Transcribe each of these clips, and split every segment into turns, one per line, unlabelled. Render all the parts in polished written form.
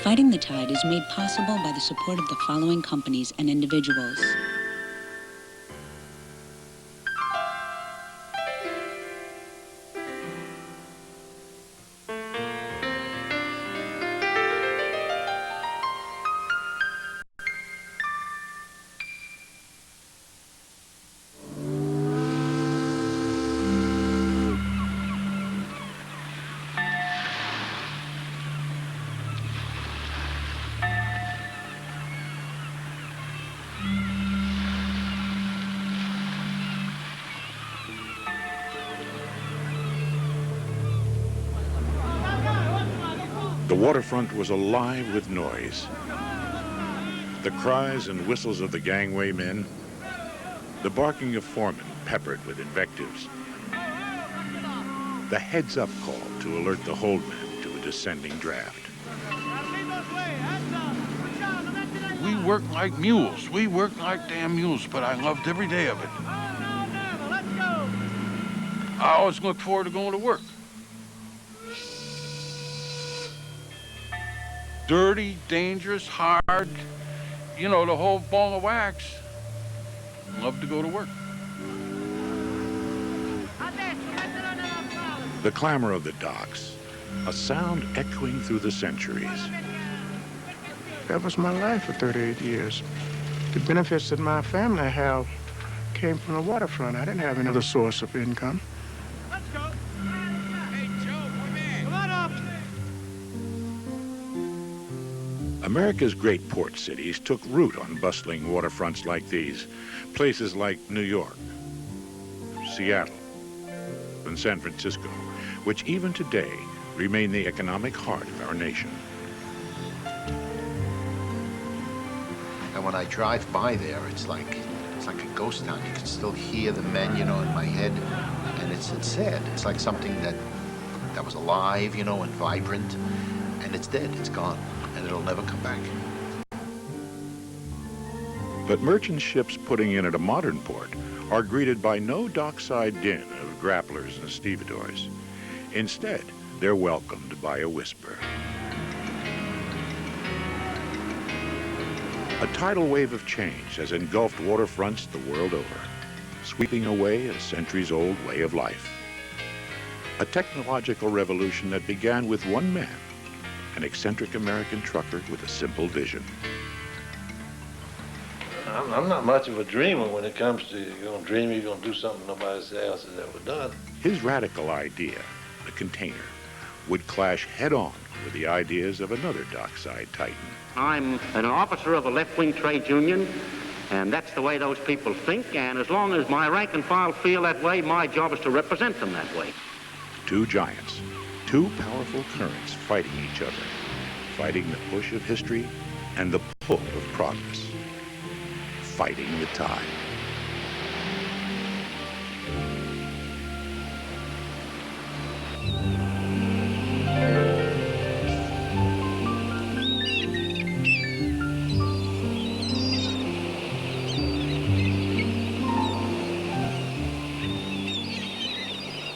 Fighting the tide is made possible by the support of the following companies and individuals.
The waterfront was alive with noise. The cries and whistles of the gangway men, the barking of foremen peppered with invectives, the heads-up call to alert the holdman to a descending draft.
We worked like mules. We worked like damn mules, but I loved every day of it. I always looked forward to going to work. Dirty, dangerous, hard, you know, the whole ball of wax. Love to go to work.
The clamor of the docks, a sound echoing through the centuries.
That was my life for 38 years. The benefits that my family have came from the waterfront. I didn't have any other source of income.
Let's go. Hey, Joe, come in. Come on up.
America's great port cities took root on bustling waterfronts like these. Places like New York, Seattle, and San Francisco, which even today remain the economic heart of our nation.
And when I drive by there, it's like a ghost town. You can still hear the men, you know, in my head. And it's sad. It's like something that was alive, you know, and vibrant. And it's dead, it's gone. And it'll never come back.
But merchant ships putting in at a modern port are greeted by no dockside din of grapplers and stevedores. Instead, they're welcomed by a whisper. A tidal wave of change has engulfed waterfronts the world over, sweeping away a centuries-old way of life. A technological revolution that began with one man, an eccentric American trucker with a simple vision.
I'm not much of a dreamer when it comes to you're going to dream, you're going to do something nobody else has ever done.
His radical idea, the container, would clash head-on with the ideas of another dockside titan.
I'm an officer of a left-wing trade union, and that's the way those people think, and as long as my rank and file feel that way, my job is to represent them that way.
Two giants, two powerful currents fighting each other, fighting the push of history and the pull of progress, fighting the tide.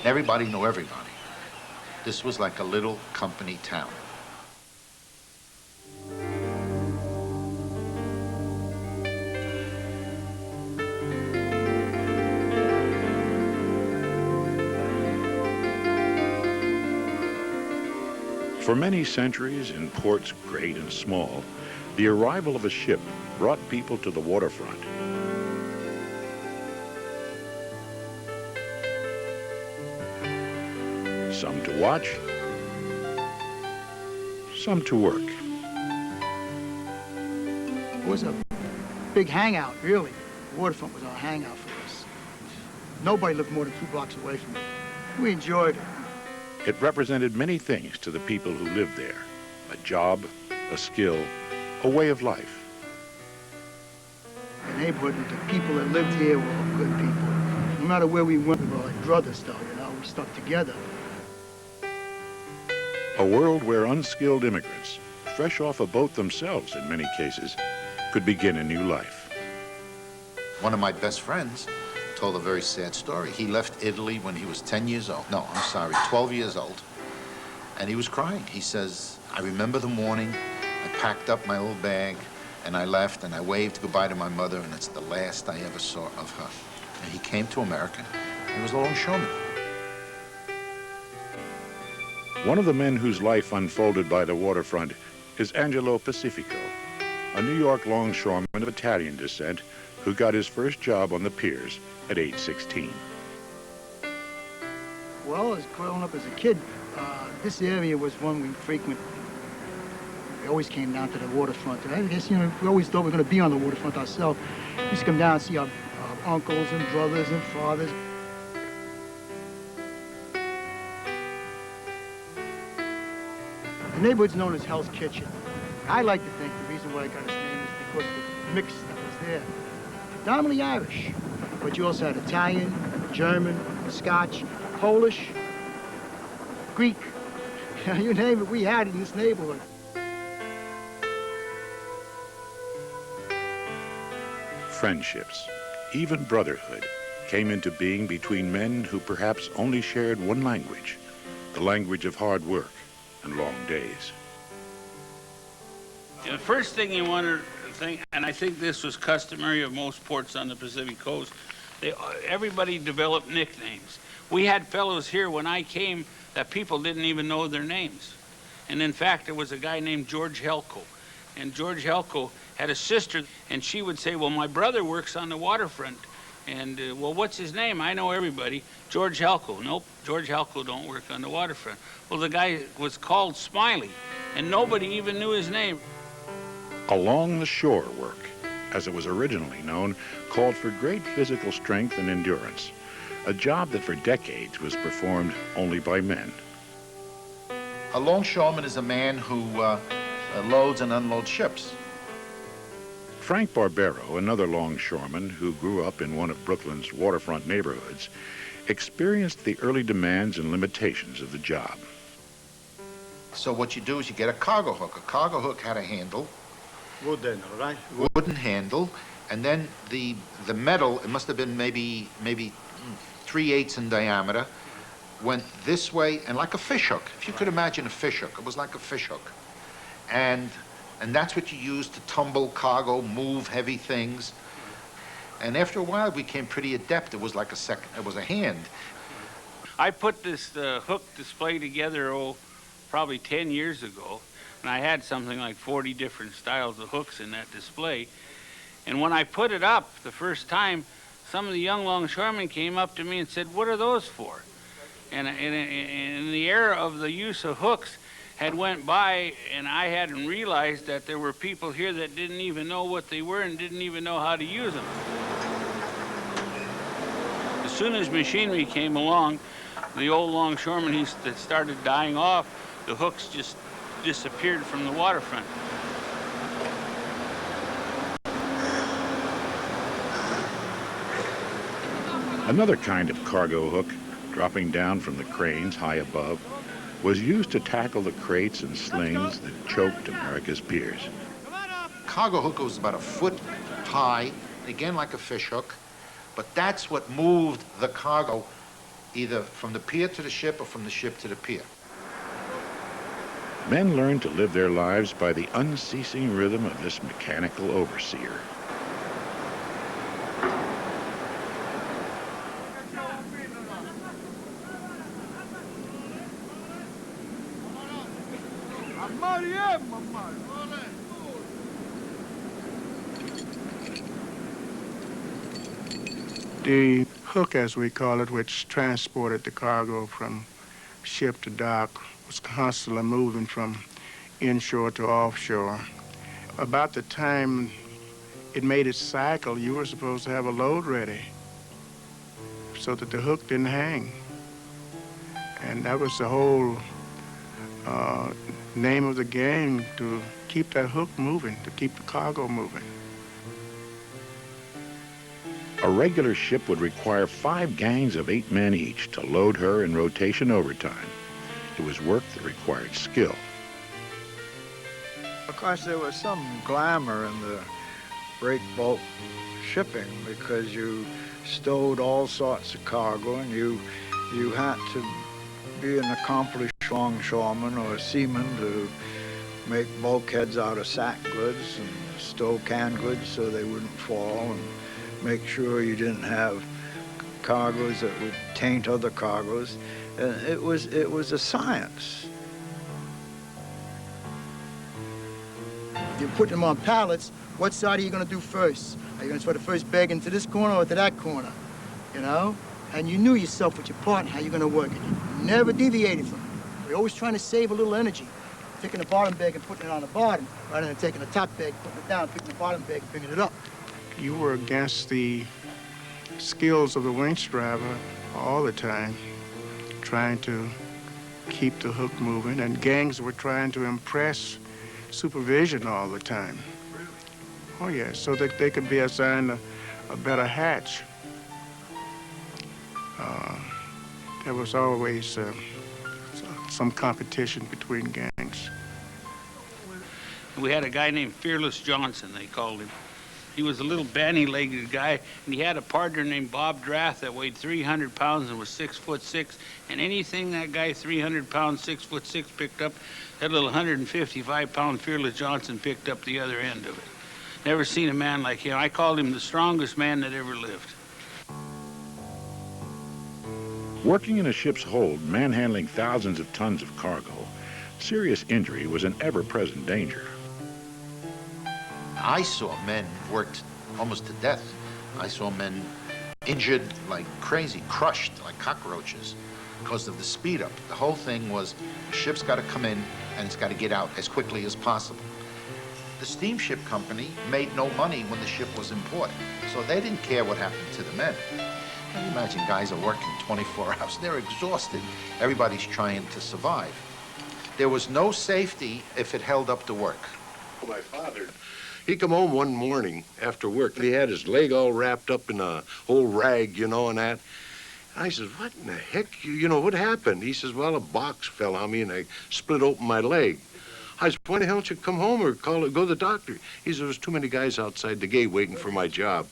Everybody knew everybody. This was like a little company town.
For many centuries, in ports great and small, the arrival of a ship brought people to the waterfront. Some to watch, some to work.
It was a big hangout, really. The waterfront was our hangout for us. Nobody lived more than 2 blocks away from it. We enjoyed it.
It represented many things to the people who lived there. A job, a skill, a way of life.
The neighborhood, the people that lived here were all good people. No matter where we went, we were like brothers, though, you know, we stuck together.
A world where unskilled immigrants, fresh off a boat themselves in many cases, could begin a new life.
One of my best friends told a very sad story. He left Italy when he was 10 years old. No, I'm sorry, 12 years old. And he was crying. He says, I remember the morning I packed up my little bag, and I left, and I waved goodbye to my mother, and it's the last I ever saw of her. And he came to America. He was a longshoreman.
One of the men whose life unfolded by the waterfront is Angelo Pacifico, a New York longshoreman of Italian descent who got his first job on the piers at age 16.
Well, as growing up as a kid, this area was one we frequent. We always came down to the waterfront. And I guess, you know, we always thought we were going to be on the waterfront ourselves. We used to come down and see our uncles and brothers and fathers. The neighborhood's known as Hell's Kitchen. I like to think the reason why I got its name is because of the mix that was there. Predominantly Irish, but you also had Italian, German, Scotch, Polish, Greek. You name it, we had it in this neighborhood.
Friendships, even brotherhood, came into being between men who perhaps only shared one language, the language of hard work and long days.
The first thing you want to think, and I think this was customary of most ports on the Pacific coast, everybody developed nicknames. We had fellows here when I came that people didn't even know their names. And in fact, there was a guy named George Helco. And George Helco had a sister, and she would say, well, my brother works on the waterfront. And, well, what's his name? I know everybody. George Helco. Nope, George Helco don't work on the waterfront. Well, the guy was called Smiley, and nobody even knew his name.
Along the shore work, as it was originally known, called for great physical strength and endurance, a job that for decades was performed only by men.
A longshoreman is a man who loads and unloads ships.
Frank Barbero, another longshoreman who grew up in one of Brooklyn's waterfront neighborhoods, experienced the early demands and limitations of the job.
So what you do is you get a cargo hook. A cargo hook had a handle.
Wooden, right?
Wooden handle, and then the metal, it must have been maybe 3/8 in diameter, went this way, and like a fish hook. If you could imagine a fish hook, it was like a fish hook. And that's what you used to tumble cargo, move heavy things. And after a while, we became pretty adept. It was like it was a hand.
I put this hook display together, probably 10 years ago. And I had something like 40 different styles of hooks in that display. And when I put it up the first time, some of the young longshoremen came up to me and said, what are those for? And in the era of the use of hooks had went by, and I hadn't realized that there were people here that didn't even know what they were and didn't even know how to use them. As soon as machinery came along, the old longshoremen that started dying off, the hooks just disappeared from the waterfront.
Another kind of cargo hook, dropping down from the cranes high above, was used to tackle the crates and slings that choked America's piers.
Cargo hook was about 1 foot high, again like a fish hook, but that's what moved the cargo either from the pier to the ship or from the ship to the pier.
Men learned to live their lives by the unceasing rhythm of this mechanical overseer.
The hook, as we call it, which transported the cargo from ship to dock, was constantly moving from inshore to offshore. About the time it made its cycle, you were supposed to have a load ready so that the hook didn't hang. And that was the whole name of the game, to keep that hook moving, to keep the cargo moving.
A regular ship would require 5 gangs of 8 men each to load her in rotation overtime. It was work that required skill.
Of course, there was some glamour in the break bulk shipping because you stowed all sorts of cargo, and you had to be an accomplished longshoreman or a seaman to make bulkheads out of sack goods and stow canned goods so they wouldn't fall, and make sure you didn't have cargoes that would taint other cargoes. It was a science.
You're putting them on pallets. What side are you going to do first? Are you going to throw the first bag into this corner or to that corner? You know? And you knew yourself with your partner how you're going to work it. You never deviated from it. We're always trying to save a little energy. Taking the bottom bag and putting it on the bottom, rather than taking the top bag, putting it down, picking the bottom bag and bringing it up.
You were against the skills of the winch driver all the time, trying to keep the hook moving, and gangs were trying to impress supervision all the time.
Really?
Oh, yeah, so that they could be assigned a better hatch. There was always some competition between gangs.
We had a guy named Fearless Johnson, they called him. He was a little bandy-legged guy, and he had a partner named Bob Drath that weighed 300 pounds and was 6'6", and anything that guy 300 pounds, 6'6" picked up, that little 155-pound Fearless Johnson picked up the other end of it. Never seen a man like him. I called him the strongest man that ever lived.
Working in a ship's hold, manhandling thousands of tons of cargo, serious injury was an ever-present danger.
I saw men worked almost to death. I saw men injured like crazy, crushed like cockroaches because of the speed up. The whole thing was, the ship's got to come in and it's got to get out as quickly as possible. The steamship company made no money when the ship was in port, so they didn't care what happened to the men. Can you imagine guys are working 24 hours? They're exhausted. Everybody's trying to survive. There was no safety if it held up to work.
My father, he come home one morning after work. He had his leg all wrapped up in a whole rag, you know, and that. I says, what in the heck, you know, what happened? He says, well, a box fell on me and I split open my leg. I said, why the hell don't you come home or go to the doctor? He says, there's too many guys outside the gate waiting for my job.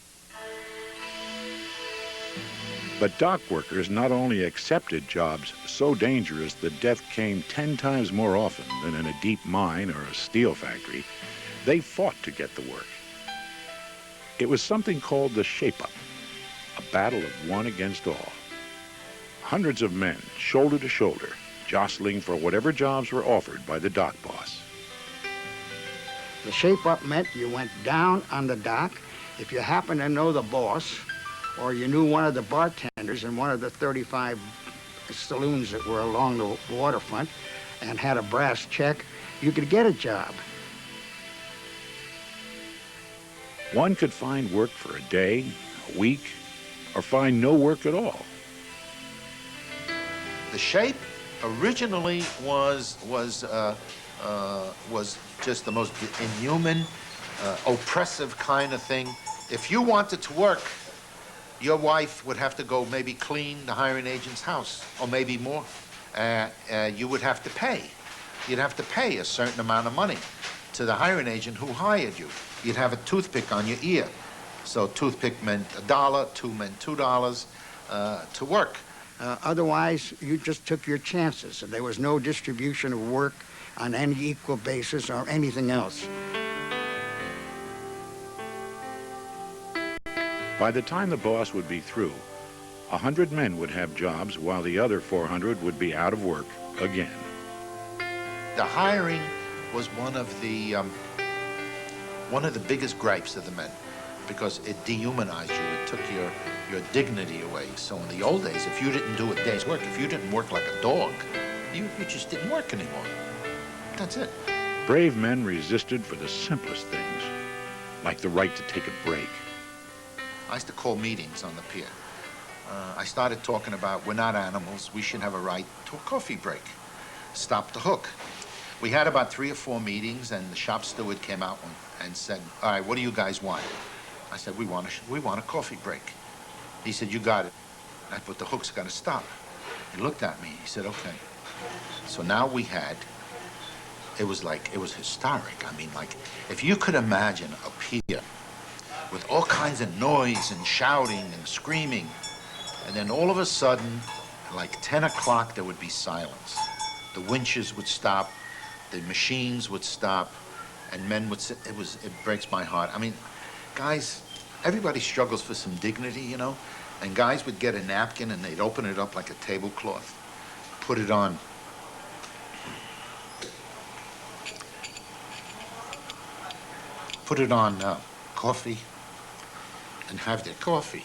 But dock workers not only accepted jobs so dangerous that death came 10 times more often than in a deep mine or a steel factory, they fought to get the work. It was something called the shape-up, a battle of one against all. Hundreds of men, shoulder to shoulder, jostling for whatever jobs were offered by the dock boss.
The shape-up meant you went down on the dock. If you happened to know the boss, or you knew one of the bartenders in one of the 35 saloons that were along the waterfront and had a brass check, you could get a job.
One could find work for a day, a week, or find no work at all.
The shape originally was just the most inhuman, oppressive kind of thing. If you wanted to work, your wife would have to go maybe clean the hiring agent's house, or maybe more. You would have to pay. You'd have to pay a certain amount of money to the hiring agent who hired you. You'd have a toothpick on your ear. So toothpick meant $1, two meant $2 to work.
Otherwise, you just took your chances. There was no distribution of work on any equal basis or anything else.
By the time the boss would be through, 100 men would have jobs while the other 400 would be out of work again.
The hiring was one of the biggest gripes of the men, because it dehumanized you. It took your dignity away. So in the old days, if you didn't do a day's work, if you didn't work like a dog, you just didn't work anymore. That's it.
Brave men resisted for the simplest things, like the right to take a break.
I used to call meetings on the pier. I started talking about we're not animals. We should have a right to a coffee break. Stop the hook. We had about 3 or 4 meetings, and the shop steward came out and said, all right, what do you guys want? I said, we want a coffee break. He said, you got it. But the hook's got to stop. He looked at me. He said, okay. So now we had, it was historic. I mean, like, if you could imagine a pier with all kinds of noise and shouting and screaming, and then all of a sudden, like 10 o'clock, there would be silence. The winches would stop, the machines would stop, and men would sit. It breaks my heart. I mean, guys, everybody struggles for some dignity, you know? And guys would get a napkin and they'd open it up like a tablecloth, put it on. Put it on coffee and have their coffee.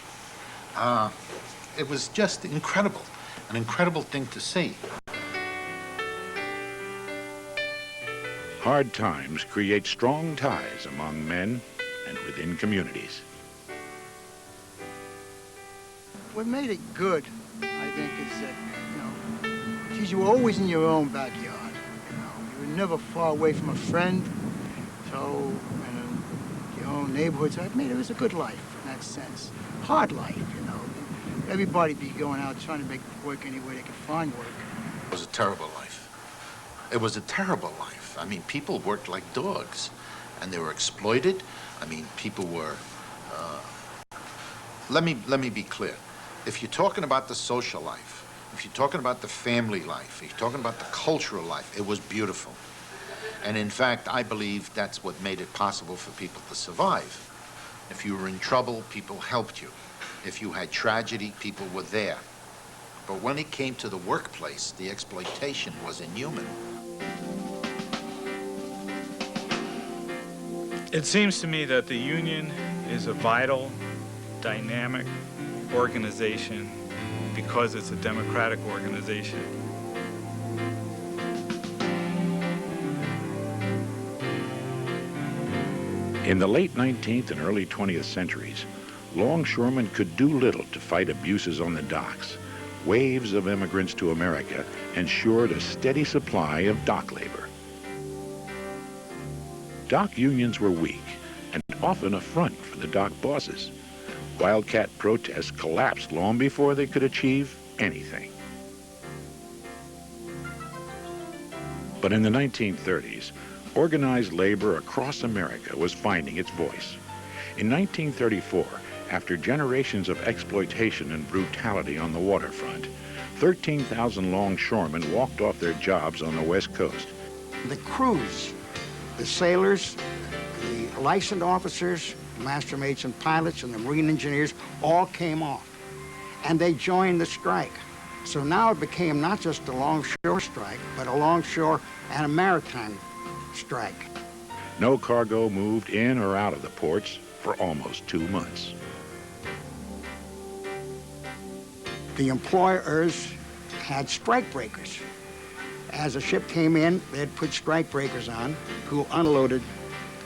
It was just incredible, an incredible thing to see.
Hard times create strong ties among men and within communities.
What made it good, I think, is that, you know, geez, you were always in your own backyard. You know, you were never far away from a friend. So, and your own neighborhood. So it was a good life in that sense. Hard life, you know. Everybody be going out trying to make work any way they could find work.
It was a terrible life. It was a terrible life. I mean, people worked like dogs, and they were exploited. I mean, people were. Let me be clear. If you're talking about the social life, if you're talking about the family life, if you're talking about the cultural life, it was beautiful. And in fact, I believe that's what made it possible for people to survive. If you were in trouble, people helped you. If you had tragedy, people were there. But when it came to the workplace, the exploitation was inhuman.
It seems to me that the union is a vital, dynamic organization because it's a democratic organization.
In the late 19th and early 20th centuries, longshoremen could do little to fight abuses on the docks. Waves of immigrants to America ensured a steady supply of dock labor. Dock unions were weak and often a front for the dock bosses. Wildcat protests collapsed long before they could achieve anything. But in the 1930s, organized labor across America was finding its voice. In 1934, after generations of exploitation and brutality on the waterfront, 13,000 longshoremen walked off their jobs on the West Coast.
The crews, the sailors, the licensed officers, master mates and pilots, and the marine engineers all came off, and they joined the strike. So now it became not just a longshore strike, but a longshore and a maritime strike.
No cargo moved in or out of the ports for almost 2 months.
The employers had strike breakers. As a ship came in, they'd put strike breakers on, who unloaded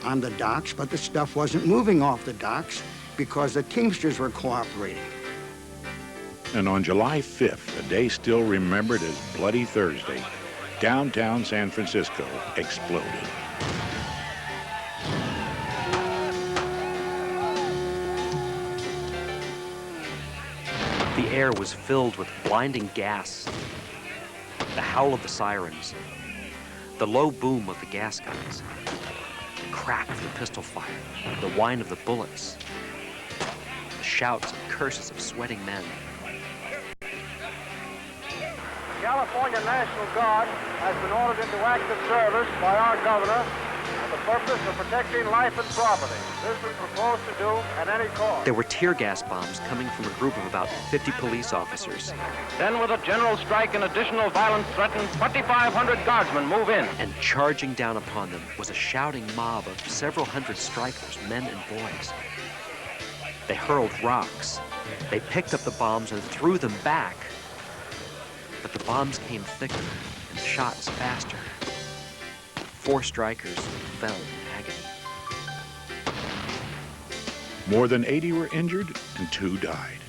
on the docks, but the stuff wasn't moving off the docks because the Teamsters were cooperating.
And on July 5th, a day still remembered as Bloody Thursday, downtown San Francisco exploded.
The air was filled with blinding gas, the howl of the sirens, the low boom of the gas guns, the crack of the pistol fire, the whine of the bullets, the shouts and curses of sweating men.
The California National Guard has been ordered into active service by our governor for the purpose of protecting life and property. This we propose to do at any cost.
There were tear gas bombs coming from a group of about 50 police officers.
Then with a general strike and additional violence threatened, 2,500 guardsmen move in.
And charging down upon them was a shouting mob of several hundred strikers, men and boys. They hurled rocks. They picked up the bombs and threw them back. But the bombs came thicker and the shots faster. 4 strikers fell in agony.
More than 80 were injured and 2 died.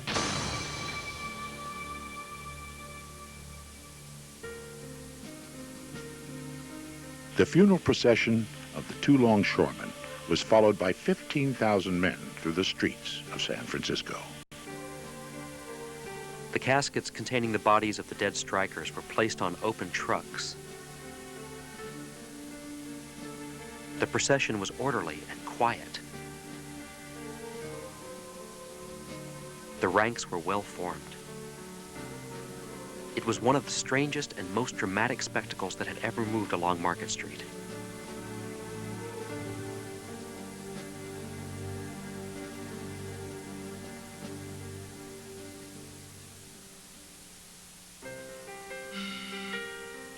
The funeral procession of the 2 longshoremen was followed by 15,000 men through the streets of San Francisco.
The caskets containing the bodies of the dead strikers were placed on open trucks. The procession was orderly and quiet. The ranks were well formed. It was one of the strangest and most dramatic spectacles that had ever moved along Market Street.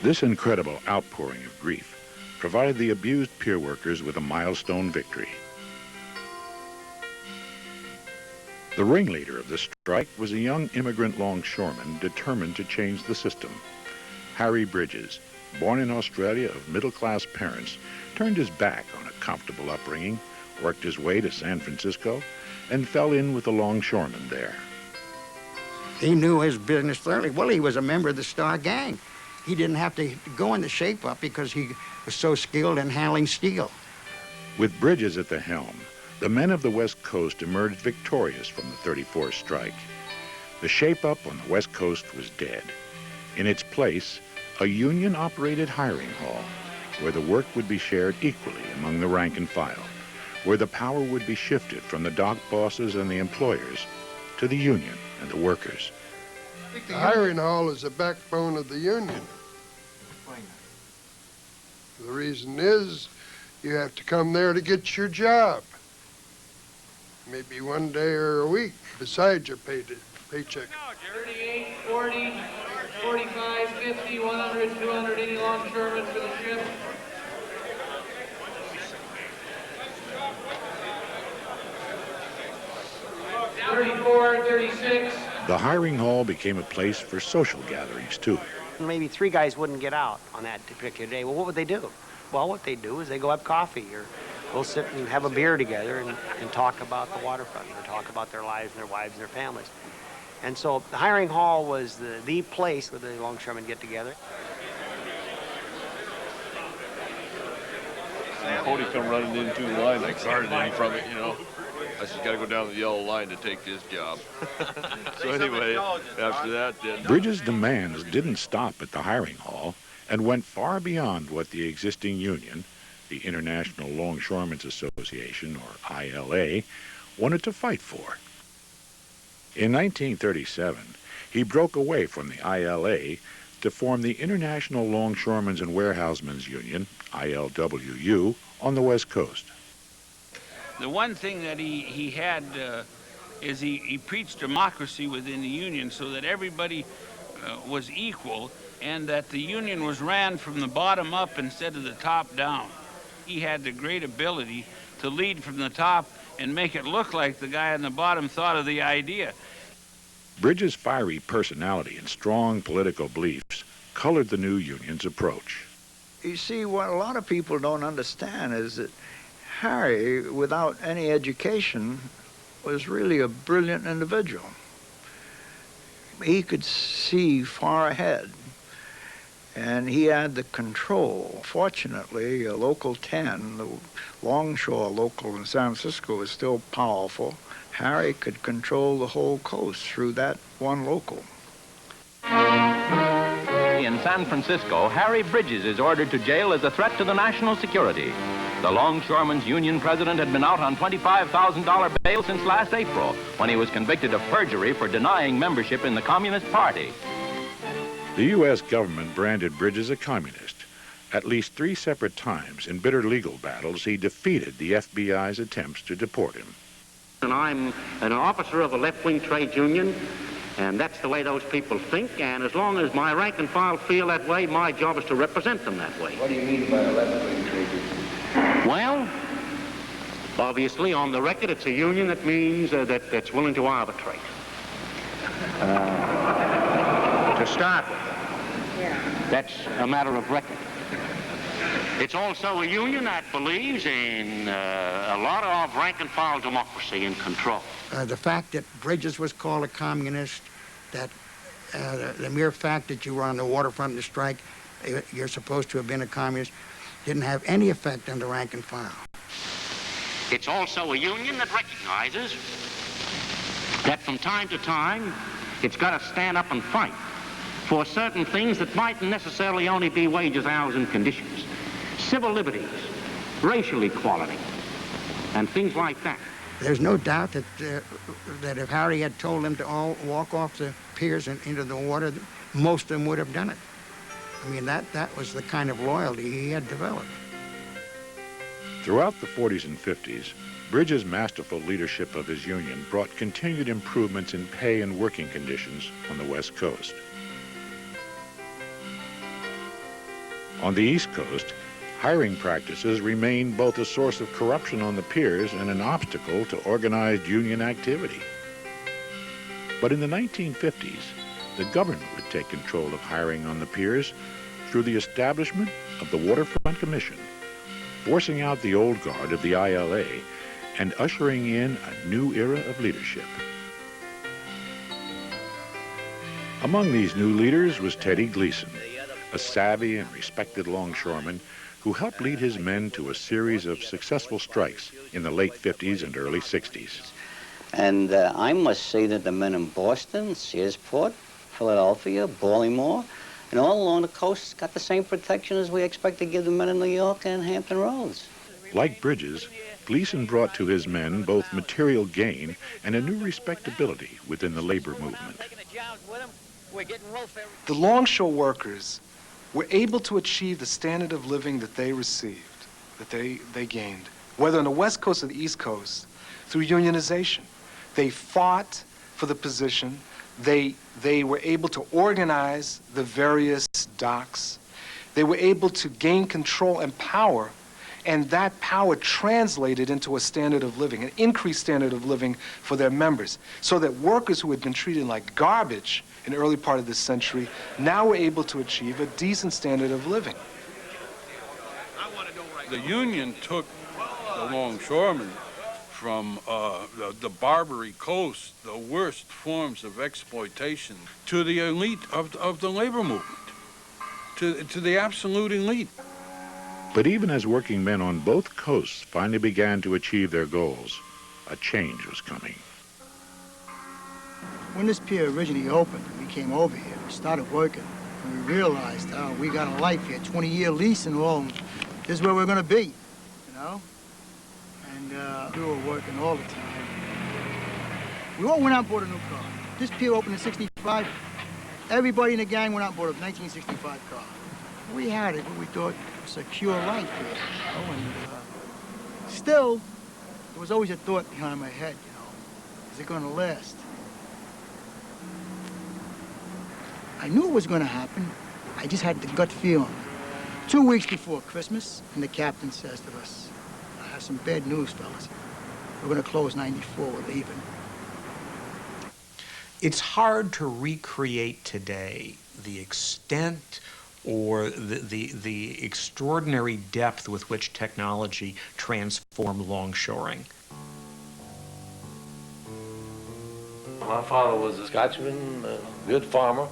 This incredible outpouring of grief provided the abused pier workers with a milestone victory. The ringleader of the strike was a young immigrant longshoreman determined to change the system. Harry Bridges, born in Australia of middle-class parents, turned his back on a comfortable upbringing, worked his way to San Francisco, and fell in with the longshoremen there.
He knew his business thoroughly. Well, he was a member of the Star Gang. He didn't have to go in the shape-up because he was so skilled in handling steel.
With Bridges at the helm, the men of the West Coast emerged victorious from the 34th strike. The shape-up on the West Coast was dead. In its place, a union-operated hiring hall, where the work would be shared equally among the rank and file, where the power would be shifted from the dock bosses and the employers to the union and the workers.
The hiring hall is the backbone of the union. The reason is you have to come there to get your job. Maybe one day or a week besides your paycheck.
38, 40, 45, 50, 100, 200, any longshoremen for the ship? $34, $36.
The hiring hall became a place for social gatherings, too.
Maybe 3 guys wouldn't get out on that particular day. Well, what would they do? Well, what they do is they go have coffee or go sit and have a beer together and talk about the waterfront or talk about their lives and their wives and their families. And so the hiring hall was the place where the longshoremen get together.
Cody come running into the line, I guarded him from it, you know. I just got to go down the yellow line to take this job. So anyway, after that, then...
Bridges' demands didn't stop at the hiring hall and went far beyond what the existing union, the International Longshoremen's Association, or ILA, wanted to fight for. In 1937, he broke away from the ILA to form the International Longshoremen's and Warehousemen's Union, ILWU, on the West Coast.
The one thing that he had is he preached democracy within the union so that everybody was equal and that the union was ran from the bottom up instead of the top down. He had the great ability to lead from the top and make it look like the guy on the bottom thought of the idea.
Bridges' fiery personality and strong political beliefs colored the new union's approach.
You see, what a lot of people don't understand is that Harry, without any education, was really a brilliant individual. He could see far ahead, and he had the control. Fortunately, a Local 10, the Longshore local in San Francisco, was still powerful. Harry could control the whole coast through that one local.
In San Francisco, Harry Bridges is ordered to jail as a threat to the national security. The Longshoremen's Union president had been out on $25,000 bail since last April, when he was convicted of perjury for denying membership in the Communist Party.
The U.S. government branded Bridges a communist. At least 3 separate times in bitter legal battles, he defeated the FBI's attempts to deport him.
And I'm an officer of a left-wing trade union, and that's the way those people think, and as long as my rank and file feel that way, my job is to represent them that way.
What do you mean by a left-wing trade union?
Well, obviously, on the record, it's a union that means that's willing to arbitrate. To start with, that's a matter of record. It's also a union that believes in a lot of rank-and-file democracy and control.
The fact that Bridges was called a communist, that the mere fact that you were on the waterfront in the strike, you're supposed to have been a communist, didn't have any effect on the rank and file.
It's also a union that recognizes that from time to time, it's got to stand up and fight for certain things that mightn't necessarily only be wages, hours, and conditions. Civil liberties, racial equality, and things like that.
There's no doubt that if Harry had told them to all walk off the piers and into the water, most of them would have done it. I mean, that was the kind of loyalty he had developed.
Throughout the 40s and 50s, Bridges' masterful leadership of his union brought continued improvements in pay and working conditions on the West Coast. On the East Coast, hiring practices remained both a source of corruption on the piers and an obstacle to organized union activity. But in the 1950s, the government would take control of hiring on the piers through the establishment of the Waterfront Commission, forcing out the old guard of the ILA and ushering in a new era of leadership. Among these new leaders was Teddy Gleason, a savvy and respected longshoreman who helped lead his men to a series of successful strikes in the late 50s and early 60s.
And I must say that the men in Boston, Searsport, Philadelphia, Baltimore, and all along the coast got the same protection as we expect to give the men in New York and Hampton Roads.
Like Bridges, Gleason brought to his men both material gain and a new respectability within the labor movement.
The longshore workers were able to achieve the standard of living that they received, that they gained, whether on the West Coast or the East Coast, through unionization. They fought for the position. They were able to organize the various docks. They were able to gain control and power, and that power translated into a standard of living, an increased standard of living for their members, so that workers who had been treated like garbage in the early part of this century now were able to achieve a decent standard of living.
The union took the longshoremen from the Barbary Coast, the worst forms of exploitation, to the elite of the labor movement, to the absolute elite.
But even as working men on both coasts finally began to achieve their goals, a change was coming.
When this pier originally opened, we came over here, we started working, and we realized how we got a life here, 20-year lease and all, and this is where we're gonna be, you know? And we were working all the time. We all went out and bought a new car. This pier opened in '65. Everybody in the gang went out and bought a 1965 car. We had it, what we thought was a secure life here, you know? And still, there was always a thought behind my head, you know, is it gonna last? I knew it was gonna happen. I just had the gut feeling. 2 weeks before Christmas, and the captain says to us, I have some bad news, fellas. We're gonna close 94, we're leaving.
It's hard to recreate today the extent or the extraordinary depth with which technology transformed longshoring.
My father was a Scotchman, a good farmer.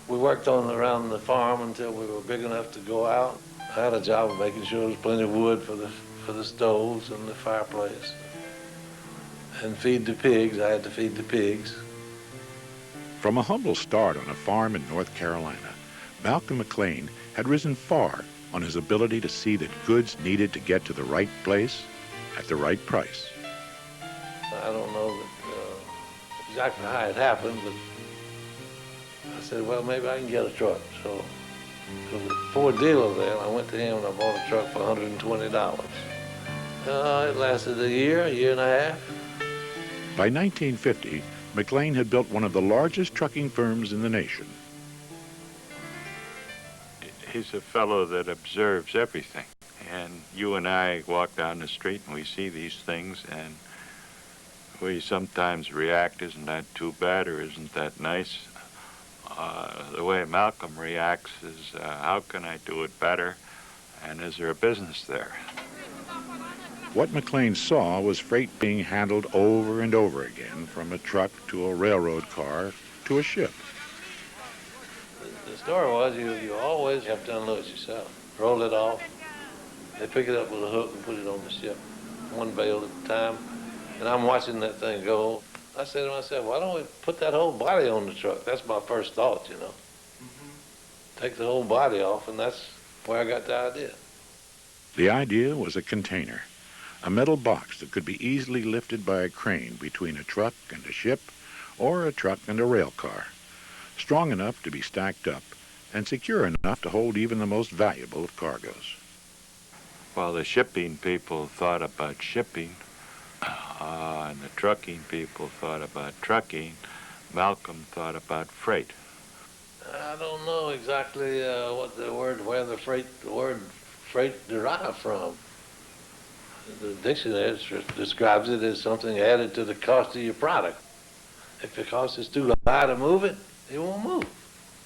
We worked around the farm until we were big enough to go out. I had a job of making sure there was plenty of wood for the stoves and the fireplace. And feed the pigs. I had to feed the pigs.
From a humble start on a farm in North Carolina, Malcolm McLean had risen far on his ability to see that goods needed to get to the right place at the right price.
I don't know exactly how it happened, but I said, well, maybe I can get a truck. So there was a Ford dealer there, and I went to him and I bought a truck for $120. It lasted a year and a half.
By 1950, McLean had built one of the largest trucking firms in the nation.
He's a fellow that observes everything. And you and I walk down the street and we see these things, and we sometimes react, isn't that too bad or isn't that nice? The way Malcolm reacts is, how can I do it better? And is there a business there?
What McLean saw was freight being handled over and over again, from a truck to a railroad car to a ship.
The story was you always have to unload it yourself. Roll it off. They pick it up with a hook and put it on the ship, one bale at a time. And I'm watching that thing go. I said to myself, why don't we put that whole body on the truck? That's my first thought, you know. Take the whole body off, and that's where I got the idea.
The idea was a container, a metal box that could be easily lifted by a crane between a truck and a ship, or a truck and a rail car. strong enough to be stacked up and secure enough to hold even the most valuable of cargoes.
While the shipping people thought about shipping, and the trucking people thought about trucking, Malcolm thought about freight.
I don't know exactly where the word freight derived from. The dictionary describes it as something added to the cost of your product. If the cost is too high to move it, it won't move.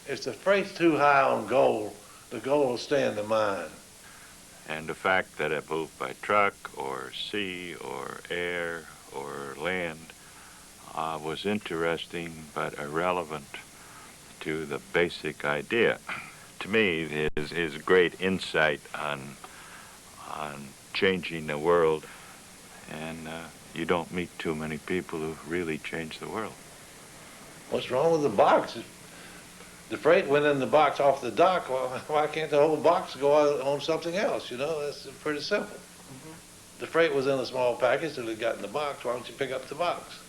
If the freight's too high on gold, the gold will stay in the mine.
And the fact that it moved by truck or sea or air or land was interesting but irrelevant to the basic idea. To me, his great insight on changing the world, and you don't meet too many people who really change the world.
What's wrong with the box? The freight went in the box off the dock. Well, why can't the whole box go out on something else? You know, that's pretty simple. The freight was in a small package till it got in the box. Why don't you pick up the box?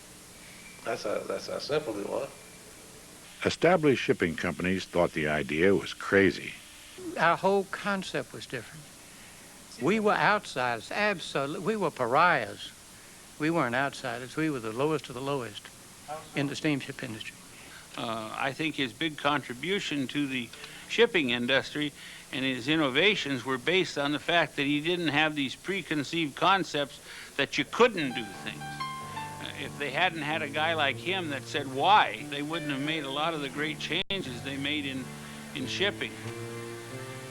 That's how simple it was.
Established shipping companies thought the idea was crazy.
Our whole concept was different. We were outsiders, absolutely. We were pariahs. We weren't outsiders. We were the lowest of the lowest in the steamship industry.
I think his big contribution to the shipping industry and his innovations were based on the fact that he didn't have these preconceived concepts that you couldn't do things. If they hadn't had a guy like him that said why, they wouldn't have made a lot of the great changes they made in shipping.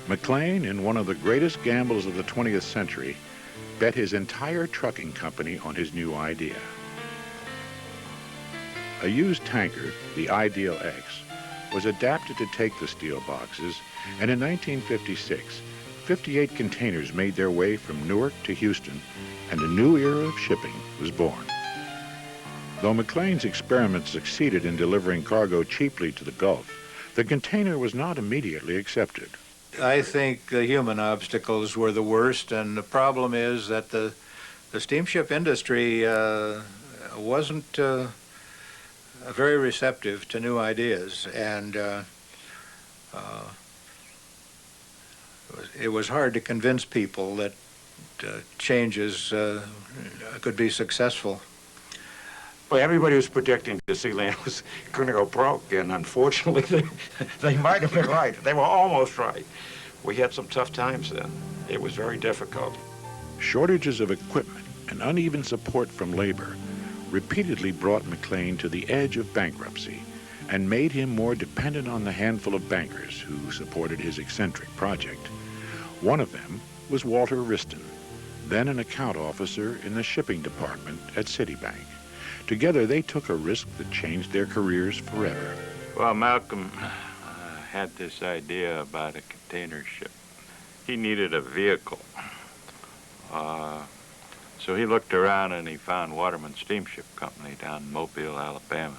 McLean, in one of the greatest gambles of the 20th century, bet his entire trucking company on his new idea. A used tanker, the Ideal X, was adapted to take the steel boxes, and in 1956, 58 containers made their way from Newark to Houston, and a new era of shipping was born. Though McLean's experiments succeeded in delivering cargo cheaply to the Gulf, the container was not immediately accepted.
I think the human obstacles were the worst, and the problem is that the steamship industry wasn't very receptive to new ideas, and it was hard to convince people that changes could be successful.
Well, everybody was predicting the Sealand was going to go broke, and unfortunately, they might have been right. They were almost right. We had some tough times then. It was very difficult.
Shortages of equipment and uneven support from labor repeatedly brought McLean to the edge of bankruptcy and made him more dependent on the handful of bankers who supported his eccentric project. One of them was Walter Wriston, then an account officer in the shipping department at Citibank. Together, they took a risk that changed their careers forever.
Well, Malcolm had this idea about a container ship. He needed a vehicle. So he looked around and he found Waterman Steamship Company down in Mobile, Alabama.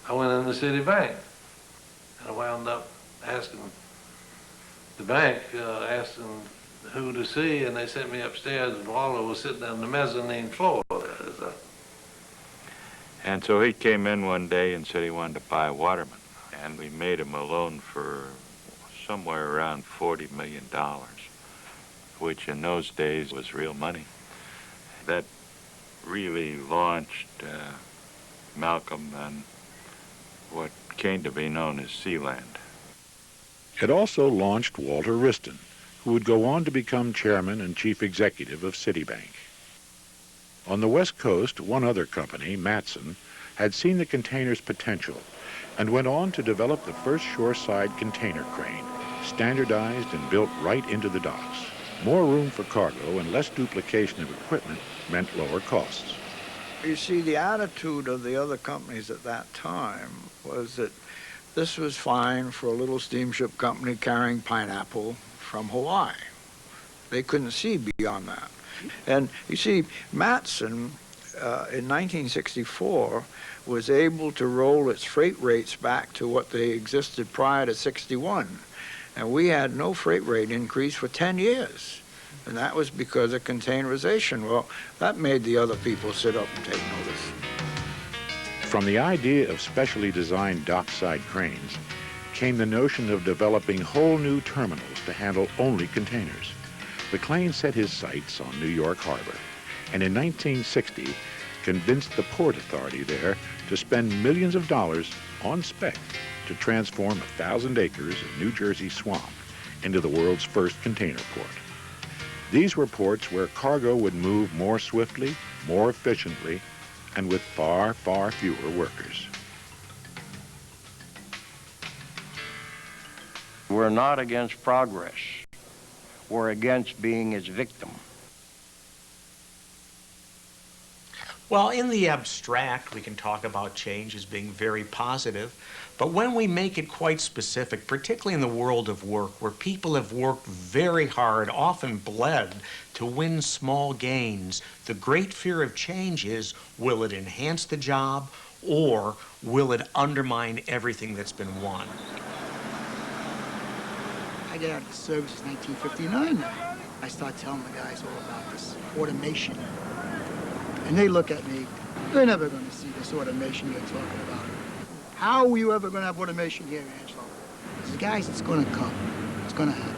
I went in the Citibank, and I wound up asking the bank, asking who to see, and they sent me upstairs, and Walter was sitting on the mezzanine floor.
And so he came in one day and said he wanted to buy Waterman. And we made him a loan for somewhere around $40 million, which in those days was real money. That really launched Malcolm on what came to be known as Sealand.
It also launched Walter Wriston, who would go on to become chairman and chief executive of Citibank. On the West Coast, one other company, Matson, had seen the container's potential and went on to develop the first shoreside container crane, standardized and built right into the docks. More room for cargo and less duplication of equipment meant lower costs.
You see, the attitude of the other companies at that time was that this was fine for a little steamship company carrying pineapple from Hawaii. They couldn't see beyond that. And you see, Matson, in 1964, was able to roll its freight rates back to what they existed prior to 61. And we had no freight rate increase for 10 years. And that was because of containerization. Well, that made the other people sit up and take notice.
From the idea of specially designed dockside cranes came the notion of developing whole new terminals to handle only containers. McLean set his sights on New York Harbor, and in 1960 convinced the Port Authority there to spend millions of dollars on spec to transform 1,000 acres of New Jersey swamp into the world's first container port. These were ports where cargo would move more swiftly, more efficiently, and with far, far fewer workers.
We're not against progress. We're against being its victim.
Well, in the abstract, we can talk about change as being very positive, but when we make it quite specific, particularly in the world of work, where people have worked very hard, often bled, to win small gains, the great fear of change is, will it enhance the job, or will it undermine everything that's been won?
I get out of the service in 1959 now. I start telling the guys all about this automation. And they look at me, they're never going to see this automation you're talking about. How are you ever going to have automation here, Angelo? I said, guys, it's going to come. It's going to happen.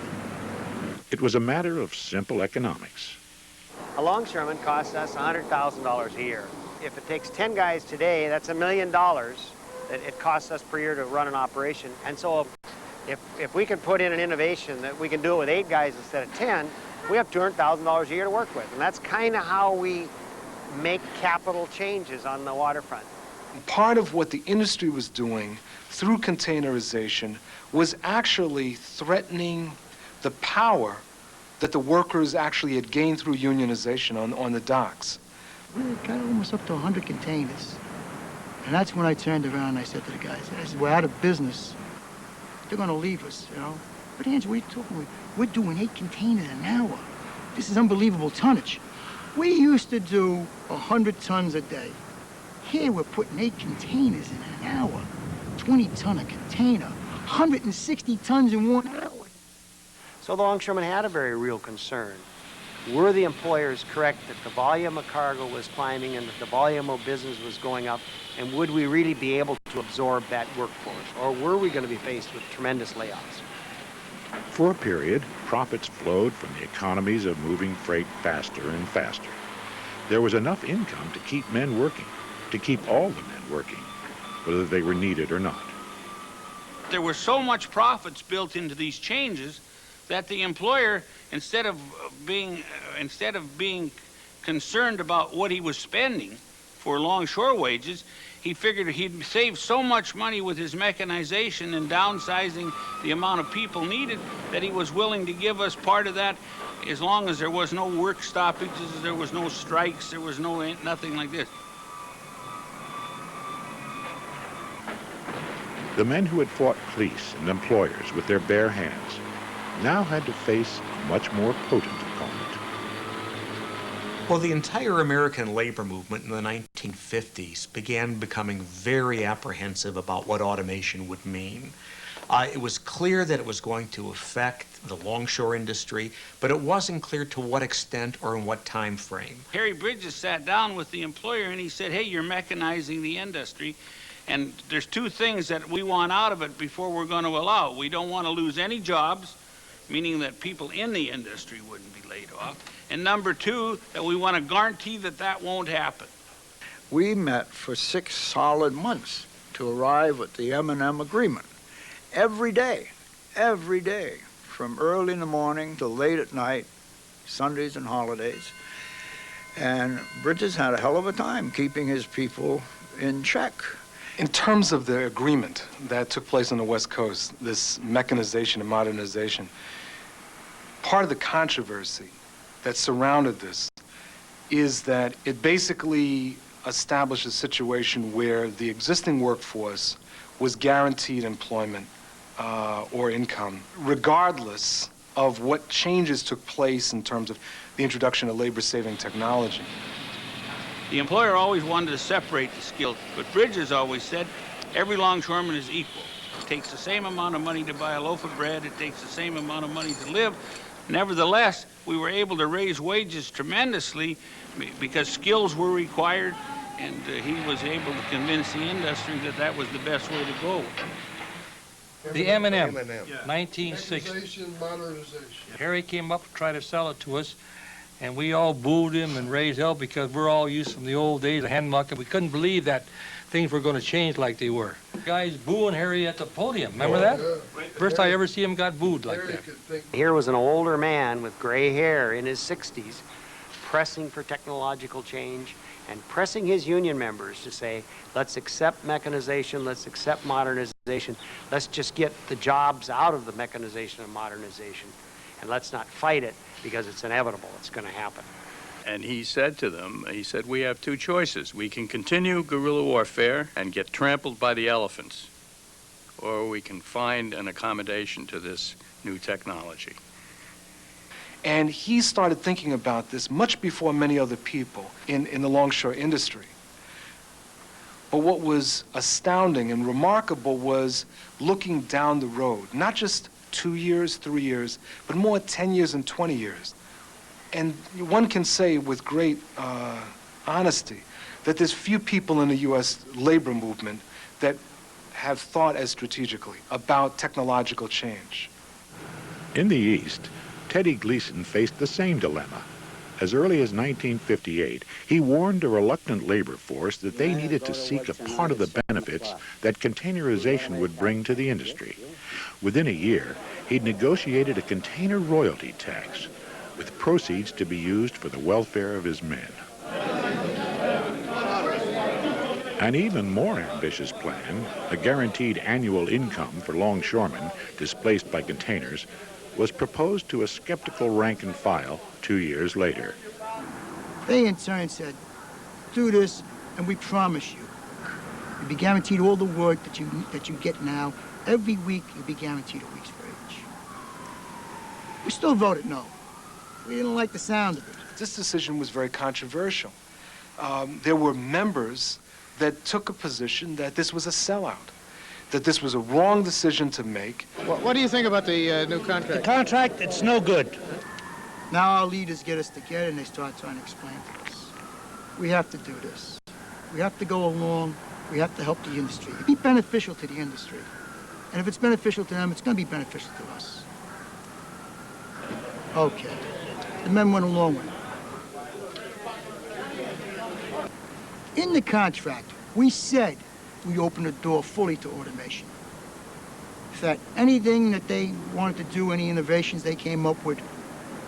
It was a matter of simple economics.
A longshoreman costs us $100,000 a year. If it takes 10 guys today, that's $1 million that it costs us per year to run an operation. And so if we can put in an innovation that we can do it with 8 guys instead of 10, we have $200,000 a year to work with. And that's kind of how we make capital changes on the waterfront.
Part of what the industry was doing through containerization was actually threatening the power that the workers actually had gained through unionization on the docks.
We got almost up to 100 containers. And that's when I turned around and I said to the guys, I said, we're out of business. They're going to leave us, you know. But Angelo, what are you talking about? We're doing 8 containers an hour. This is unbelievable tonnage. We used to do 100 tons a day. Here we're putting 8 containers in an hour. 20-ton a container. 160 tons in 1 hour.
So the longshoremen had a very real concern. Were the employers correct that the volume of cargo was climbing and that the volume of business was going up? And would we really be able to absorb that workforce? Or were we going to be faced with tremendous layoffs?
For a period, profits flowed from the economies of moving freight faster and faster. There was enough income to keep men working, to keep all the men working, whether they were needed or not.
There was so much profits built into these changes that the employer, instead of being concerned about what he was spending for longshore wages, he figured he'd save so much money with his mechanization and downsizing the amount of people needed that he was willing to give us part of that as long as there was no work stoppages, there was no strikes, there was nothing like this.
The men who had fought police and employers with their bare hands now had to face a much more potent opponent.
Well, the entire American labor movement in the 1950s began becoming very apprehensive about what automation would mean. It was clear that it was going to affect the longshore industry, but it wasn't clear to what extent or in what time frame.
Harry Bridges sat down with the employer and he said, hey, you're mechanizing the industry, and there's 2 things that we want out of it before we're going to allow it. We don't want to lose any jobs, meaning that people in the industry wouldn't be laid off. And number 2, that we want to guarantee that that won't happen.
We met for 6 solid months to arrive at the M&M agreement. Every day, from early in the morning till late at night, Sundays and holidays. And Bridges had a hell of a time keeping his people in check.
In terms of the agreement that took place on the West Coast, this mechanization and modernization, part of the controversy that surrounded this is that it basically established a situation where the existing workforce was guaranteed employment or income, regardless of what changes took place in terms of the introduction of labor-saving technology.
The employer always wanted to separate the skills, but Bridges always said every longshoreman is equal. It takes the same amount of money to buy a loaf of bread, it takes the same amount of money to live. Nevertheless, we were able to raise wages tremendously because skills were required And he was able to convince the industry that that was the best way to go.
The M&M, 1960.
Modernization, modernization.
Harry came up to try to sell it to us, and we all booed him and raised hell because we're all used from the old days of hand mucking. We couldn't believe that things were going to change like they were. Guys booing Harry at the podium, remember that? First I ever see him got booed like that.
Here was an older man with gray hair in his 60s pressing for technological change and pressing his union members to say, let's accept mechanization, let's accept modernization, let's just get the jobs out of the mechanization and modernization, and let's not fight it because it's inevitable, it's going to happen.
And he said to them, he said, we have two choices. We can continue guerrilla warfare and get trampled by the elephants, or we can find an accommodation to this new technology.
And he started thinking about this much before many other people in the longshore industry. But what was astounding and remarkable was looking down the road, not just 2 years, 3 years, but more 10 years and 20 years. And one can say with great honesty that there's few people in the U.S. labor movement that have thought as strategically about technological change.
In the East, Teddy Gleason faced the same dilemma. As early as 1958, he warned a reluctant labor force that they needed to seek a part of the benefits that containerization would bring to the industry. Within a year, he'd negotiated a container royalty tax, with proceeds to be used for the welfare of his men. An even more ambitious plan, a guaranteed annual income for longshoremen displaced by containers, was proposed to a skeptical rank and file 2 years later.
They in turn said, do this and we promise you. You'll be guaranteed all the work that you get now. Every week you'll be guaranteed a week's wage. We still voted no. We didn't like the sound of it.
This decision was very controversial. There were members that took a position that this was a sellout, that this was a wrong decision to make.
What do you think about the new contract?
The contract, it's no good. Now our leaders get us together and they start trying to explain to us. We have to do this. We have to go along. We have to help the industry. It'd be beneficial to the industry. And if it's beneficial to them, it's going to be beneficial to us. Okay. The men went along with it. In the contract, we said we opened the door fully to automation. That anything that they wanted to do, any innovations they came up with,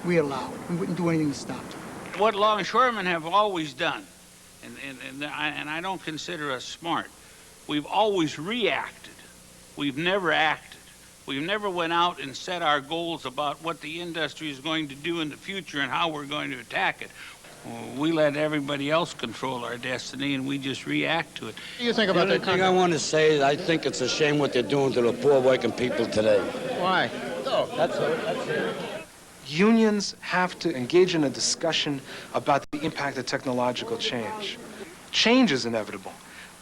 we allow it. We wouldn't do anything to stop them.
What longshoremen have always done, and I don't consider us smart, we've always reacted. We've never acted. We've never went out and set our goals about what the industry is going to do in the future and how we're going to attack it. We let everybody else control our destiny, and we just react to it.
What do you think about that
The only thing I want to say is I think it's a shame what they're doing to the poor working people today.
Why?
That's it.
Unions have to engage in a discussion about the impact of technological change. Change is inevitable,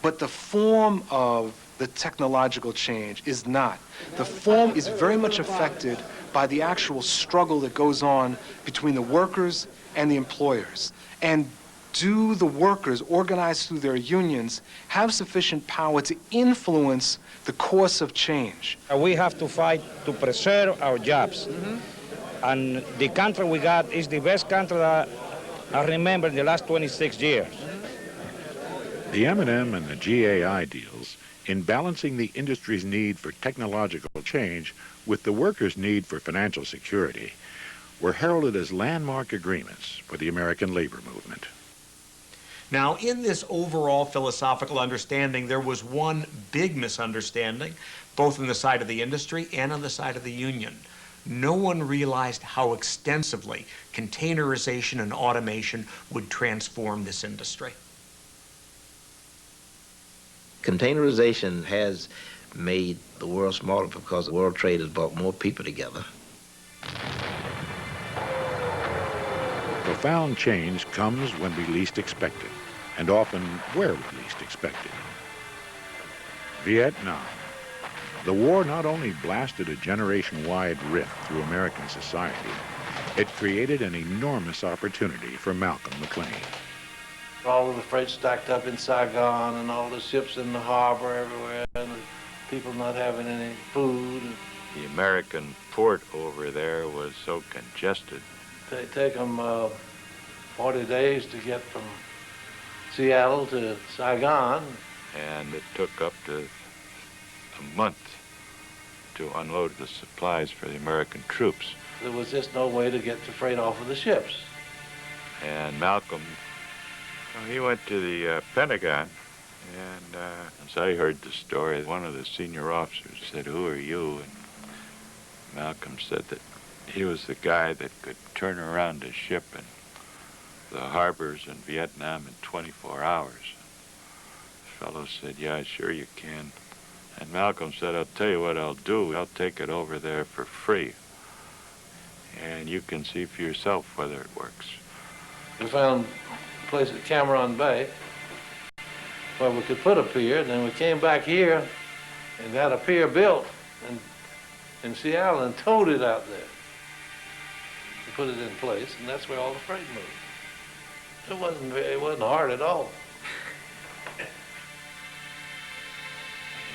but the form of the technological change is not. The form is very much affected by the actual struggle that goes on between the workers and the employers. And do the workers, organized through their unions, have sufficient power to influence the course of change?
We have to fight to preserve our jobs. And the country we got is the best country that I remember in the last 26 years.
The M&M and the GAI deals, in balancing the industry's need for technological change with the workers' need for financial security, were heralded as landmark agreements for the American labor movement.
Now, in this overall philosophical understanding, there was one big misunderstanding, both on the side of the industry and on the side of the union. No one realized how extensively containerization and automation would transform this industry.
Containerization has made the world smaller because world trade has brought more people together.
Profound change comes when we least expect it, and often where we least expect it. Vietnam. The war not only blasted a generation-wide rift through American society, it created an enormous opportunity for Malcolm McLean.
All of the freight stacked up in Saigon and all the ships in the harbor everywhere and the people not having any food.
The American port over there was so congested.
They take them 40 days to get from Seattle to Saigon.
And it took up to a month to unload the supplies for the American troops.
There was just no way to get the freight off of the ships.
And Malcolm, he went to the Pentagon, and as I heard the story, one of the senior officers said, "Who are you?" And Malcolm said that he was the guy that could turn around a ship in the harbors in Vietnam in 24 hours. The fellow said, "Yeah, sure you can." And Malcolm said, "I'll tell you what I'll do. I'll take it over there for free. And you can see for yourself whether it works."
We found a place at Cameron Bay where we could put a pier, and then we came back here and got a pier built in Seattle and towed it out there. We put it in place, and that's where all the freight moved. It wasn't hard at all.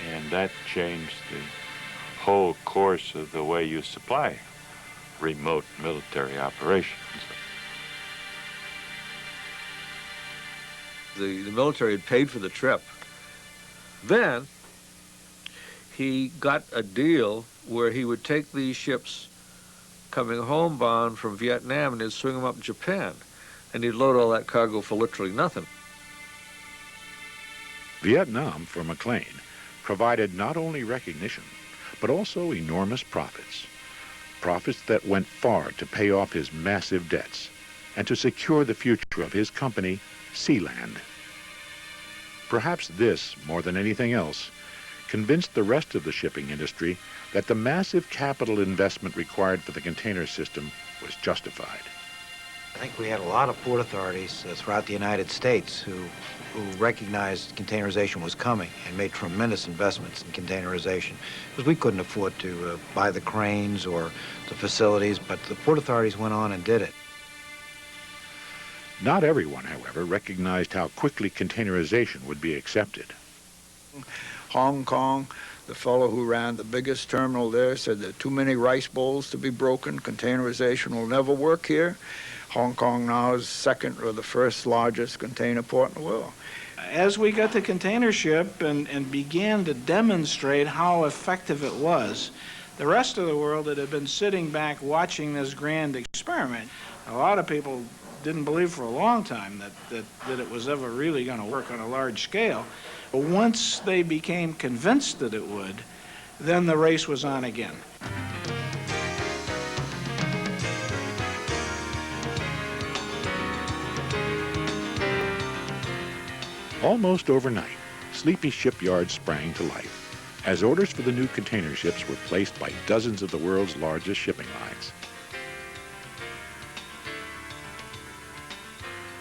And that changed the whole course of the way you supply remote military operations.
The military had paid for the trip. Then he got a deal where he would take these ships coming homebound from Vietnam and he'd swing them up in Japan. And he'd load all that cargo for literally nothing.
Vietnam, for McLean, provided not only recognition, but also enormous profits. Profits that went far to pay off his massive debts and to secure the future of his company, Sealand. Perhaps this, more than anything else, convinced the rest of the shipping industry that the massive capital investment required for the container system was justified.
I think we had a lot of port authorities throughout the United States who recognized containerization was coming and made tremendous investments in containerization, because we couldn't afford to buy the cranes or the facilities, but the port authorities went on and did it.
Not everyone, however, recognized how quickly containerization would be accepted.
Hong Kong, the fellow who ran the biggest terminal there said there are too many rice bowls to be broken. Containerization will never work here. Hong Kong now is second or the first largest container port in the world.
As we got the container ship and began to demonstrate how effective it was, the rest of the world that had been sitting back watching this grand experiment, a lot of people didn't believe for a long time that it was ever really going to work on a large scale. But once they became convinced that it would, then the race was on again.
Almost overnight, sleepy shipyards sprang to life as orders for the new container ships were placed by dozens of the world's largest shipping lines.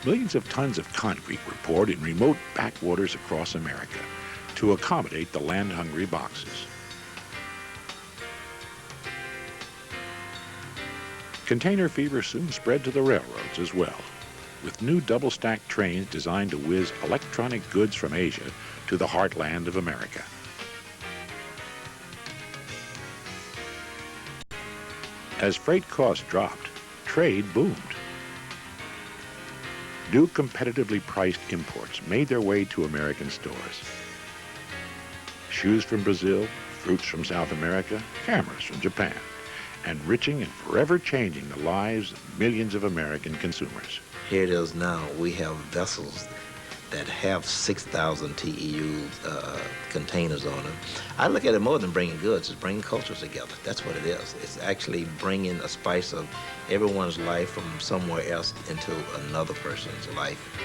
Millions of tons of concrete were poured in remote backwaters across America to accommodate the land-hungry boxes. Container fever soon spread to the railroads as well, with new double-stacked trains designed to whiz electronic goods from Asia to the heartland of America. As freight costs dropped, trade boomed. New competitively priced imports made their way to American stores. Shoes from Brazil, fruits from South America, cameras from Japan, enriching and forever changing the lives of millions of American consumers.
Here it is now. We have vessels that have 6,000 TEU containers on them. I look at it more than bringing goods. It's bringing cultures together. That's what it is. It's actually bringing a spice of everyone's life from somewhere else into another person's life.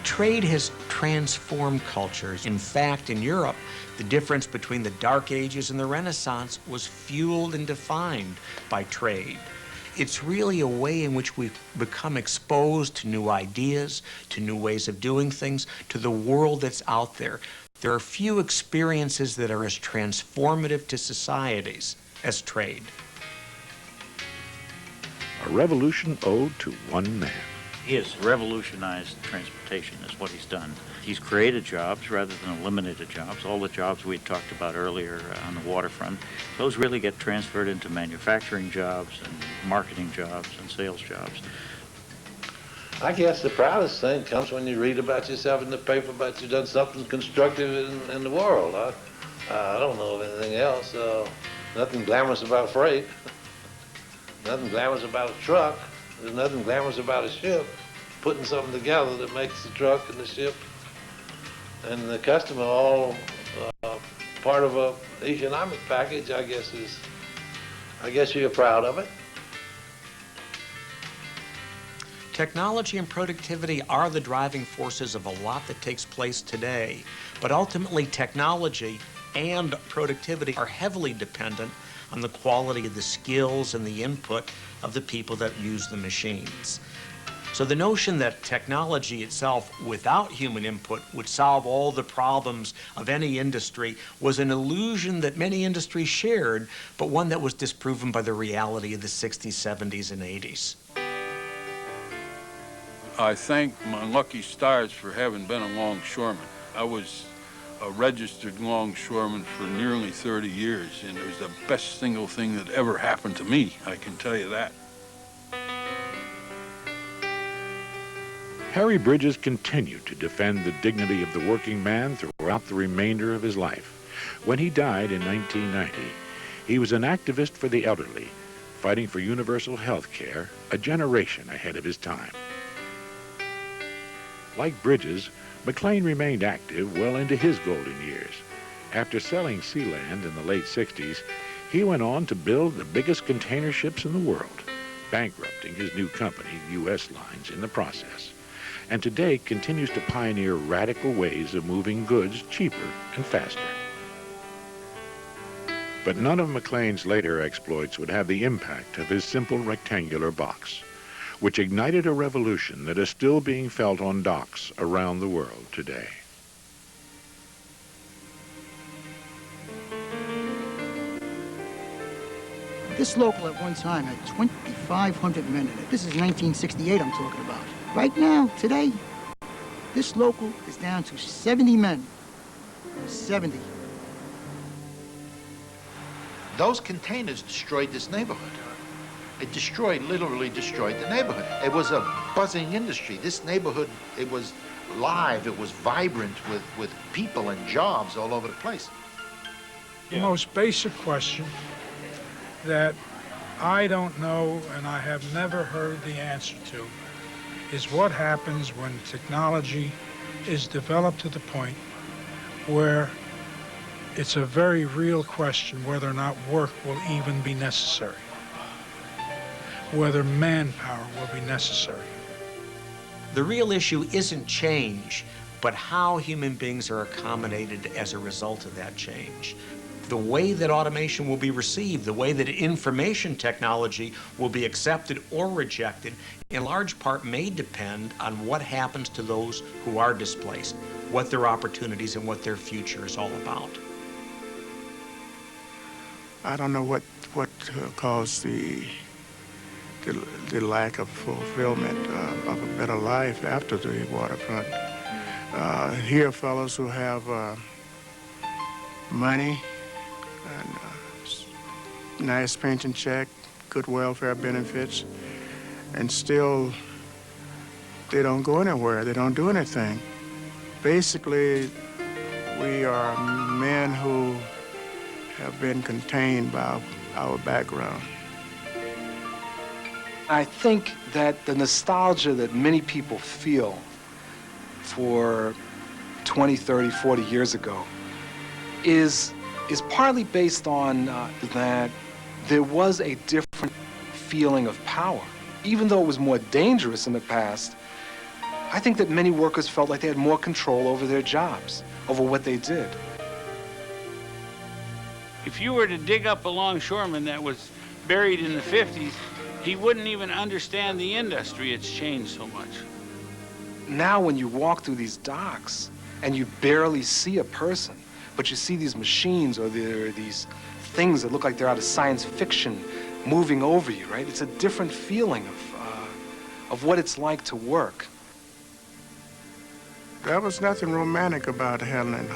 Trade has transformed cultures. In fact, in Europe, the difference between the Dark Ages and the Renaissance was fueled and defined by trade. It's really a way in which we've become exposed to new ideas, to new ways of doing things, to the world that's out there. There are few experiences that are as transformative to societies as trade.
A revolution owed to one man,
He has revolutionized transportation, is what he's done. He's created jobs rather than eliminated jobs. All the jobs we had talked about earlier on the waterfront, those really get transferred into manufacturing jobs and marketing jobs and sales jobs.
I guess the proudest thing comes when you read about yourself in the paper about you've done something constructive in the world. I don't know of anything else. Nothing glamorous about freight. Nothing glamorous about a truck. There's nothing glamorous about a ship. Putting something together that makes the truck and the ship and the customer all part of a economic package, I guess you're proud of it.
Technology and productivity are the driving forces of a lot that takes place today, but ultimately technology and productivity are heavily dependent on the quality of the skills and the input of the people that use the machines. So the notion that technology itself without human input would solve all the problems of any industry was an illusion that many industries shared, but one that was disproven by the reality of the 60s, 70s, and 80s.
I thank my lucky stars for having been a longshoreman. I was a registered longshoreman for nearly 30 years, and it was the best single thing that ever happened to me, I can tell you that.
Harry Bridges continued to defend the dignity of the working man throughout the remainder of his life. When he died in 1990, he was an activist for the elderly, fighting for universal health care a generation ahead of his time. Like Bridges, McLean remained active well into his golden years. After selling Sealand in the late 60s, he went on to build the biggest container ships in the world, bankrupting his new company, U.S. Lines, in the process, and today continues to pioneer radical ways of moving goods cheaper and faster. But none of McLean's later exploits would have the impact of his simple rectangular box, which ignited a revolution that is still being felt on docks around the world today.
This local at one time had 2,500 men in it. This is 1968 I'm talking about. Right now, today, this local is down to 70 men. 70.
Those containers destroyed this neighborhood. It literally destroyed the neighborhood. It was a buzzing industry. This neighborhood, it was live, it was vibrant with people and jobs all over the place.
The most basic question that I don't know and I have never heard the answer to is what happens when technology is developed to the point where it's a very real question whether or not work will even be necessary, whether manpower will be necessary.
The real issue isn't change, but how human beings are accommodated as a result of that change. The way that automation will be received, the way that information technology will be accepted or rejected, in large part may depend on what happens to those who are displaced, what their opportunities and what their future is all about.
I don't know what caused the lack of fulfillment of a better life after the waterfront. Here are fellows who have money, and nice pension check, good welfare benefits, and still they don't go anywhere, they don't do anything. Basically, we are men who have been contained by our background.
I think that the nostalgia that many people feel for 20, 30, 40 years ago is partly based on that there was a different feeling of power. Even though it was more dangerous in the past, I think that many workers felt like they had more control over their jobs, over what they did.
If you were to dig up a longshoreman that was buried in the 50s, he wouldn't even understand the industry. It's changed so much.
Now when you walk through these docks and you barely see a person, but you see these machines or there are these things that look like they're out of science fiction moving over you, right? It's a different feeling of what it's like to work.
There was nothing romantic about handling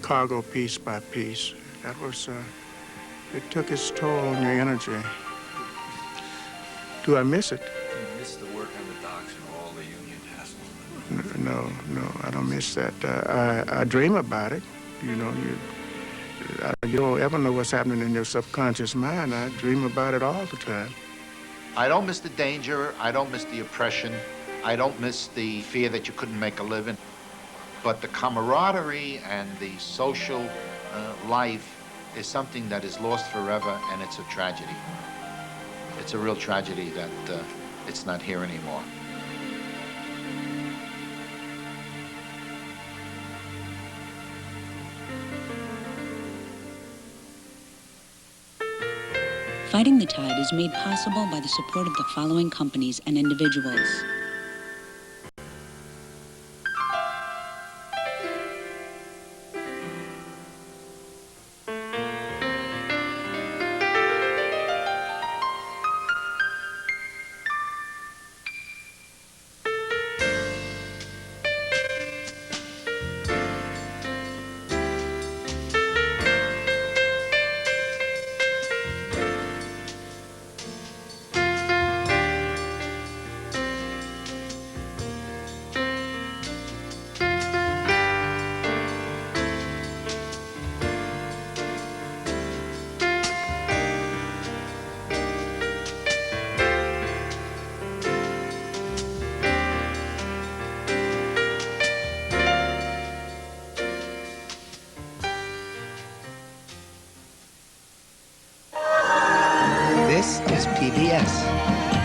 cargo piece by piece. That was, it took its toll on your energy. Do I miss it?
You miss the work on the docks and all the union hassle.
No, I don't miss that. I dream about it. You know, you don't ever know what's happening in your subconscious mind. I dream about it all the time.
I don't miss the danger. I don't miss the oppression. I don't miss the fear that you couldn't make a living. But the camaraderie and the social life is something that is lost forever, and it's a tragedy. It's a real tragedy that it's not here anymore.
Fighting the Tide is made possible by the support of the following companies and individuals.
This is PBS.